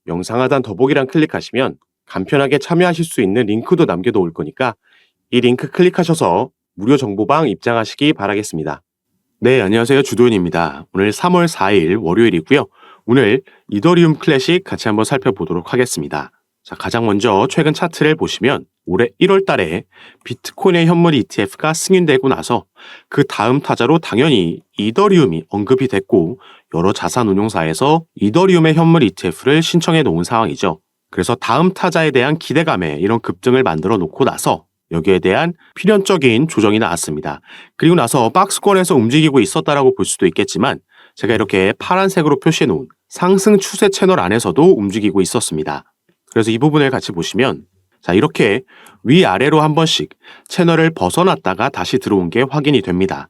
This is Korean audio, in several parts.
영상 하단 더보기란 클릭하시면 간편하게 참여하실 수 있는 링크도 남겨놓을 거니까 이 링크 클릭하셔서 무료 정보방 입장하시기 바라겠습니다. 네, 안녕하세요. 주도현입니다. 오늘 3월 4일 월요일이고요. 오늘 이더리움 클래식 같이 한번 살펴보도록 하겠습니다. 자, 가장 먼저 최근 차트를 보시면 올해 1월 달에 비트코인의 현물 ETF가 승인되고 나서 그 다음 타자로 당연히 이더리움이 언급이 됐고 여러 자산운용사에서 이더리움의 현물 ETF를 신청해 놓은 상황이죠. 그래서 다음 타자에 대한 기대감에 이런 급등을 만들어 놓고 나서 여기에 대한 필연적인 조정이 나왔습니다. 그리고 나서 박스권에서 움직이고 있었다라고 볼 수도 있겠지만 제가 이렇게 파란색으로 표시해 놓은 상승 추세 채널 안에서도 움직이고 있었습니다. 그래서 이 부분을 같이 보시면 자, 이렇게 위아래로 한 번씩 채널을 벗어났다가 다시 들어온 게 확인이 됩니다.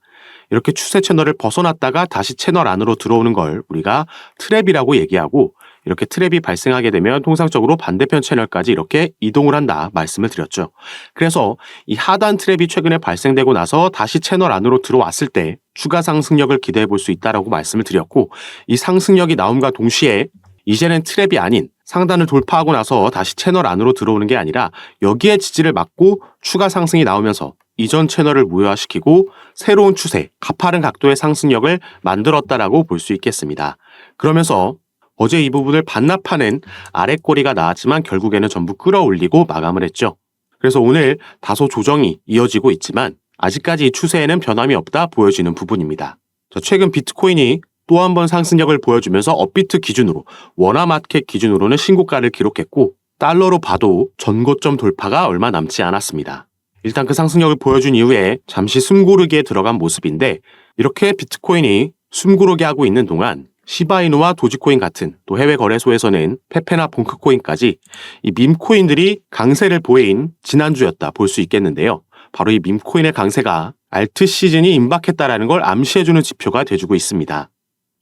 이렇게 추세 채널을 벗어났다가 다시 채널 안으로 들어오는 걸 우리가 트랩이라고 얘기하고 이렇게 트랩이 발생하게 되면 통상적으로 반대편 채널까지 이렇게 이동을 한다 말씀을 드렸죠. 그래서 이 하단 트랩이 최근에 발생되고 나서 다시 채널 안으로 들어왔을 때 추가 상승력을 기대해 볼 수 있다라고 말씀을 드렸고 이 상승력이 나옴과 동시에 이제는 트랩이 아닌 상단을 돌파하고 나서 다시 채널 안으로 들어오는 게 아니라 여기에 지지를 막고 추가 상승이 나오면서 이전 채널을 무효화시키고 새로운 추세, 가파른 각도의 상승력을 만들었다라고 볼 수 있겠습니다. 그러면서 어제 이 부분을 반납하는 아래 꼬리가 나왔지만 결국에는 전부 끌어올리고 마감을 했죠. 그래서 오늘 다소 조정이 이어지고 있지만 아직까지 이 추세에는 변함이 없다 보여지는 부분입니다. 자, 최근 비트코인이 또 한 번 상승력을 보여주면서 업비트 기준으로 원화마켓 기준으로는 신고가를 기록했고 달러로 봐도 전고점 돌파가 얼마 남지 않았습니다. 일단 그 상승력을 보여준 이후에 잠시 숨고르기에 들어간 모습인데 이렇게 비트코인이 숨고르게 하고 있는 동안 시바이누와 도지코인 같은 또 해외 거래소에서는 페페나 봉크코인까지 이 밈코인들이 강세를 보인 지난주였다 볼 수 있겠는데요. 바로 이 밈코인의 강세가 알트 시즌이 임박했다라는 걸 암시해주는 지표가 돼주고 있습니다.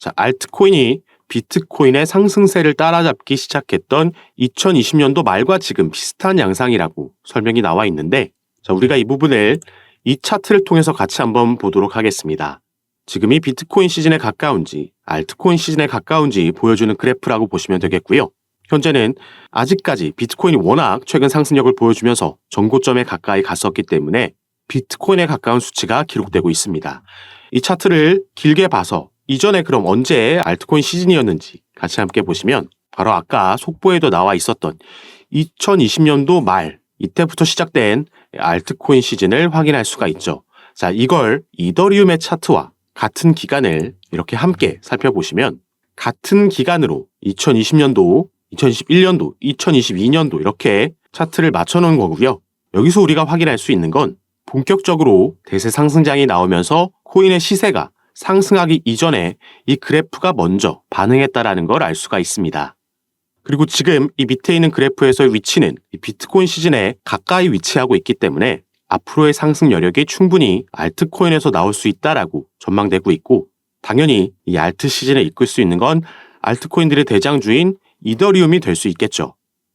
자, 알트코인이 비트코인의 상승세를 따라잡기 시작했던 2020년도 말과 지금 비슷한 양상이라고 설명이 나와 있는데 자, 우리가 이 부분을 이 차트를 통해서 같이 한번 보도록 하겠습니다. 지금이 비트코인 시즌에 가까운지 알트코인 시즌에 가까운지 보여주는 그래프라고 보시면 되겠고요. 현재는 아직까지 비트코인이 워낙 최근 상승력을 보여주면서 전고점에 가까이 갔었기 때문에 비트코인에 가까운 수치가 기록되고 있습니다. 이 차트를 길게 봐서 이전에 그럼 언제 알트코인 시즌이었는지 같이 함께 보시면 바로 아까 속보에도 나와 있었던 2020년도 말 이때부터 시작된 알트코인 시즌을 확인할 수가 있죠. 자, 이걸 이더리움의 차트와 같은 기간을 이렇게 함께 살펴보시면 같은 기간으로 2020년도, 2021년도, 2022년도 이렇게 차트를 맞춰놓은 거고요. 여기서 우리가 확인할 수 있는 건 본격적으로 대세 상승장이 나오면서 코인의 시세가 상승하기 이전에 이 그래프가 먼저 반응했다라는 걸 알 수가 있습니다. 그리고 지금 이 밑에 있는 그래프에서의 위치는 이 비트코인 시즌에 가까이 위치하고 있기 때문에 앞으로의 상승 여력이 충분히 알트코인에서 나올 수 있다라고 전망되고 있고 당연히 이 알트 시즌에 이끌 수 있는 건 알트코인들의 대장주인 이더리움이 될 수 있겠죠.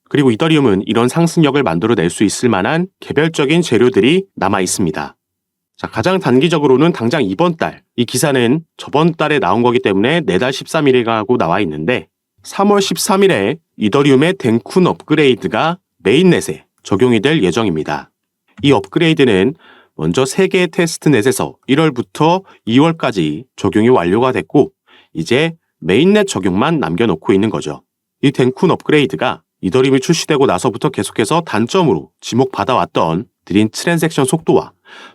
그리고 이더리움은 이런 상승력을 만들어낼 수 있을 만한 개별적인 재료들이 남아 있습니다. 자, 가장 단기적으로는 당장 이번 달, 이 기사는 저번 달에 나온 거기 때문에 내달 13일이라고 나와 있는데 3월 13일에 이더리움의 덴쿤 업그레이드가 메인넷에 적용이 될 예정입니다. 이 업그레이드는 먼저 3개의 테스트넷에서 1월부터 2월까지 적용이 완료가 됐고 이제 메인넷 적용만 남겨놓고 있는 거죠. 이 덴쿤 업그레이드가 이더리움이 출시되고 나서부터 계속해서 단점으로 지목받아왔던 드린 트랜잭션 속도와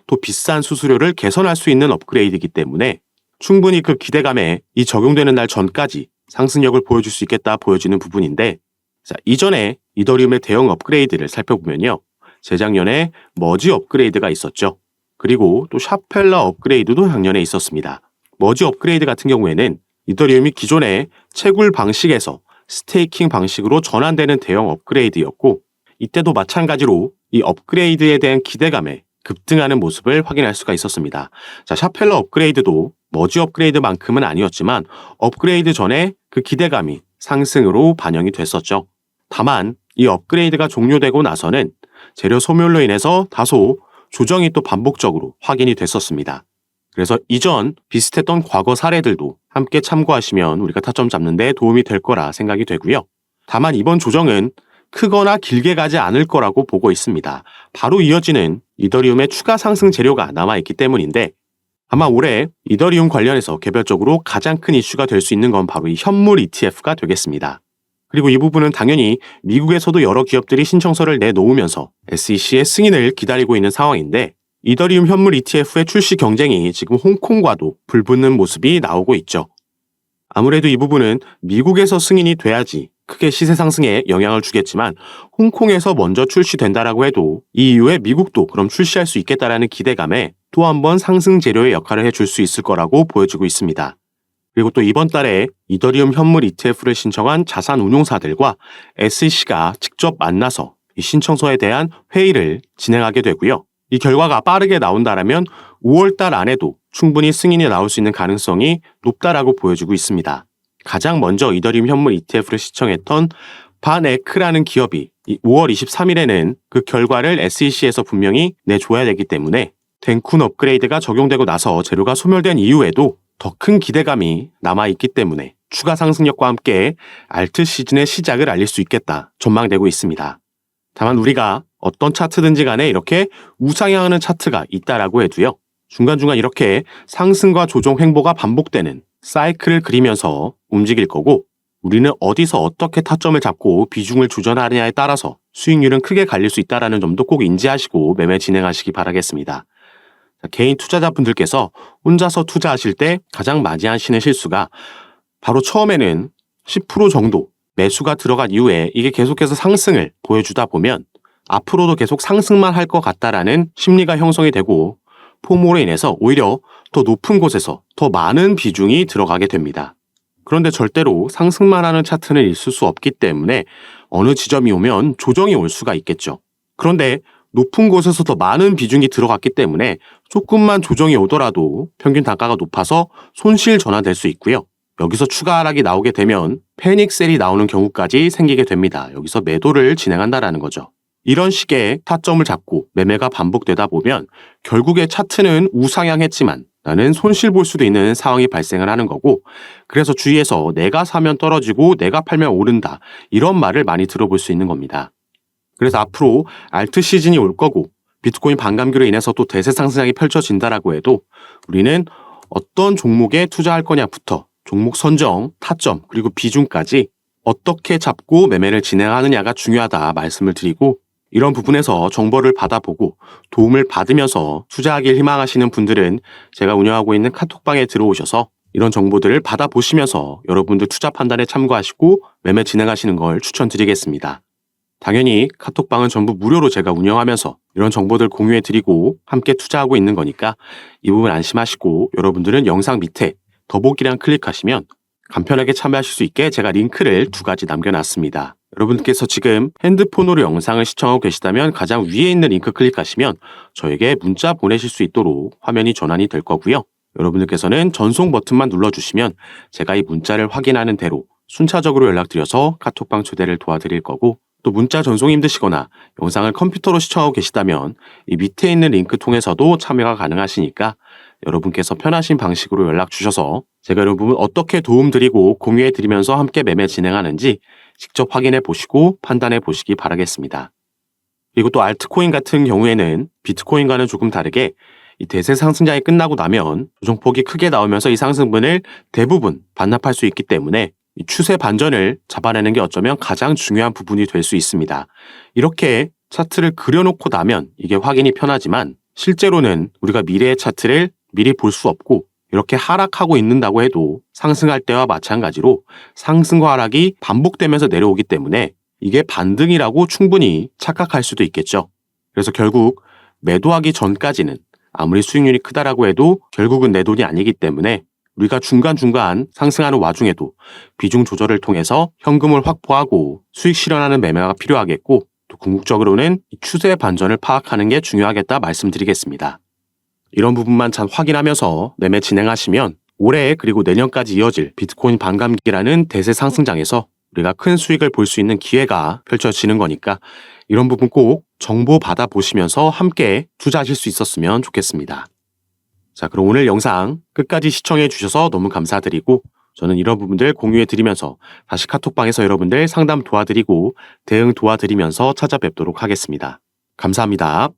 또 비싼 수수료를 개선할 수 있는 업그레이드이기 때문에 충분히 그 기대감에 이 적용되는 날 전까지 상승력을 보여줄 수 있겠다 보여지는 부분인데 자, 이전에 이더리움의 대형 업그레이드를 살펴보면요. 재작년에 머지 업그레이드가 있었죠. 그리고 또 샤펠러 업그레이드도 작년에 있었습니다. 머지 업그레이드 같은 경우에는 이더리움이 기존의 채굴 방식에서 스테이킹 방식으로 전환되는 대형 업그레이드였고 이때도 마찬가지로 이 업그레이드에 대한 기대감에 급등하는 모습을 확인할 수가 있었습니다. 자, 샤펠러 업그레이드도 머지 업그레이드만큼은 아니었지만 업그레이드 전에 그 기대감이 상승으로 반영이 됐었죠. 다만 이 업그레이드가 종료되고 나서는 재료 소멸로 인해서 다소 조정이 또 반복적으로 확인이 됐었습니다. 그래서 이전 비슷했던 과거 사례들도 함께 참고하시면 우리가 타점 잡는 데 도움이 될 거라 생각이 되고요. 다만 이번 조정은 크거나 길게 가지 않을 거라고 보고 있습니다. 바로 이어지는 이더리움의 추가 상승 재료가 남아있기 때문인데 아마 올해 이더리움 관련해서 개별적으로 가장 큰 이슈가 될 수 있는 건 바로 이 현물 ETF가 되겠습니다. 그리고 이 부분은 당연히 미국에서도 여러 기업들이 신청서를 내놓으면서 SEC의 승인을 기다리고 있는 상황인데 이더리움 현물 ETF의 출시 경쟁이 지금 홍콩과도 불붙는 모습이 나오고 있죠. 아무래도 이 부분은 미국에서 승인이 돼야지 크게 시세 상승에 영향을 주겠지만 홍콩에서 먼저 출시된다라고 해도 이 이후에 미국도 그럼 출시할 수 있겠다라는 기대감에 또 한 번 상승 재료의 역할을 해줄 수 있을 거라고 보여지고 있습니다. 그리고 또 이번 달에 이더리움 현물 ETF를 신청한 자산 운용사들과 SEC가 직접 만나서 이 신청서에 대한 회의를 진행하게 되고요. 이 결과가 빠르게 나온다라면 5월 달 안에도 충분히 승인이 나올 수 있는 가능성이 높다라고 보여지고 있습니다. 가장 먼저 이더리움 현물 ETF를 신청했던 반에크라는 기업이 5월 23일에는 그 결과를 SEC에서 분명히 내줘야 되기 때문에 덴쿤 업그레이드가 적용되고 나서 재료가 소멸된 이후에도 더 큰 기대감이 남아있기 때문에 추가 상승력과 함께 알트 시즌의 시작을 알릴 수 있겠다 전망되고 있습니다. 다만 우리가 어떤 차트든지 간에 이렇게 우상향하는 차트가 있다라고 해도요. 중간중간 이렇게 상승과 조정 횡보가 반복되는 사이클을 그리면서 움직일 거고 우리는 어디서 어떻게 타점을 잡고 비중을 조절하느냐에 따라서 수익률은 크게 갈릴 수 있다는 점도 꼭 인지하시고 매매 진행하시기 바라겠습니다. 개인 투자자분들께서 혼자서 투자하실 때 가장 많이 하시는 실수가 바로 처음에는 10% 정도 매수가 들어간 이후에 이게 계속해서 상승을 보여주다 보면 앞으로도 계속 상승만 할 것 같다라는 심리가 형성이 되고 포모로 인해서 오히려 더 높은 곳에서 더 많은 비중이 들어가게 됩니다. 그런데 절대로 상승만 하는 차트는 있을 수 없기 때문에 어느 지점이 오면 조정이 올 수가 있겠죠. 그런데 높은 곳에서 더 많은 비중이 들어갔기 때문에 조금만 조정이 오더라도 평균 단가가 높아서 손실 전환될 수 있고요. 여기서 추가 하락이 나오게 되면 패닉셀이 나오는 경우까지 생기게 됩니다. 여기서 매도를 진행한다라는 거죠. 이런 식의 타점을 잡고 매매가 반복되다 보면 결국에 차트는 우상향했지만 나는 손실 볼 수도 있는 상황이 발생을 하는 거고 그래서 주위에서 내가 사면 떨어지고 내가 팔면 오른다 이런 말을 많이 들어볼 수 있는 겁니다. 그래서 앞으로 알트 시즌이 올 거고 비트코인 반감기로 인해서 또 대세 상승이 펼쳐진다라고 해도 우리는 어떤 종목에 투자할 거냐부터 종목 선정, 타점, 그리고 비중까지 어떻게 잡고 매매를 진행하느냐가 중요하다 말씀을 드리고 이런 부분에서 정보를 받아보고 도움을 받으면서 투자하길 희망하시는 분들은 제가 운영하고 있는 카톡방에 들어오셔서 이런 정보들을 받아보시면서 여러분들 투자 판단에 참고하시고 매매 진행하시는 걸 추천드리겠습니다. 당연히 카톡방은 전부 무료로 제가 운영하면서 이런 정보들 공유해드리고 함께 투자하고 있는 거니까 이 부분 안심하시고 여러분들은 영상 밑에 더보기란 클릭하시면 간편하게 참여하실 수 있게 제가 링크를 2가지 남겨놨습니다. 여러분께서 지금 핸드폰으로 영상을 시청하고 계시다면 가장 위에 있는 링크 클릭하시면 저에게 문자 보내실 수 있도록 화면이 전환이 될 거고요. 여러분들께서는 전송 버튼만 눌러주시면 제가 이 문자를 확인하는 대로 순차적으로 연락드려서 카톡방 초대를 도와드릴 거고 또 문자 전송이 힘드시거나 영상을 컴퓨터로 시청하고 계시다면 이 밑에 있는 링크 통해서도 참여가 가능하시니까 여러분께서 편하신 방식으로 연락 주셔서 제가 여러분 어떻게 도움드리고 공유해드리면서 함께 매매 진행하는지 직접 확인해 보시고 판단해 보시기 바라겠습니다. 그리고 또 알트코인 같은 경우에는 비트코인과는 조금 다르게 이 대세 상승장이 끝나고 나면 조정폭이 크게 나오면서 이 상승분을 대부분 반납할 수 있기 때문에 이 추세 반전을 잡아내는 게 어쩌면 가장 중요한 부분이 될 수 있습니다. 이렇게 차트를 그려놓고 나면 이게 확인이 편하지만 실제로는 우리가 미래의 차트를 미리 볼 수 없고 이렇게 하락하고 있는다고 해도 상승할 때와 마찬가지로 상승과 하락이 반복되면서 내려오기 때문에 이게 반등이라고 충분히 착각할 수도 있겠죠. 그래서 결국 매도하기 전까지는 아무리 수익률이 크다라고 해도 결국은 내 돈이 아니기 때문에 우리가 중간중간 상승하는 와중에도 비중 조절을 통해서 현금을 확보하고 수익 실현하는 매매가 필요하겠고 또 궁극적으로는 추세 반전을 파악하는 게 중요하겠다 말씀드리겠습니다. 이런 부분만 잘 확인하면서 매매 진행하시면 올해 그리고 내년까지 이어질 비트코인 반감기라는 대세 상승장에서 우리가 큰 수익을 볼 수 있는 기회가 펼쳐지는 거니까 이런 부분 꼭 정보 받아보시면서 함께 투자하실 수 있었으면 좋겠습니다. 자, 그럼 오늘 영상 끝까지 시청해 주셔서 너무 감사드리고 저는 이런 부분들 공유해 드리면서 다시 카톡방에서 여러분들 상담 도와드리고 대응 도와드리면서 찾아뵙도록 하겠습니다. 감사합니다.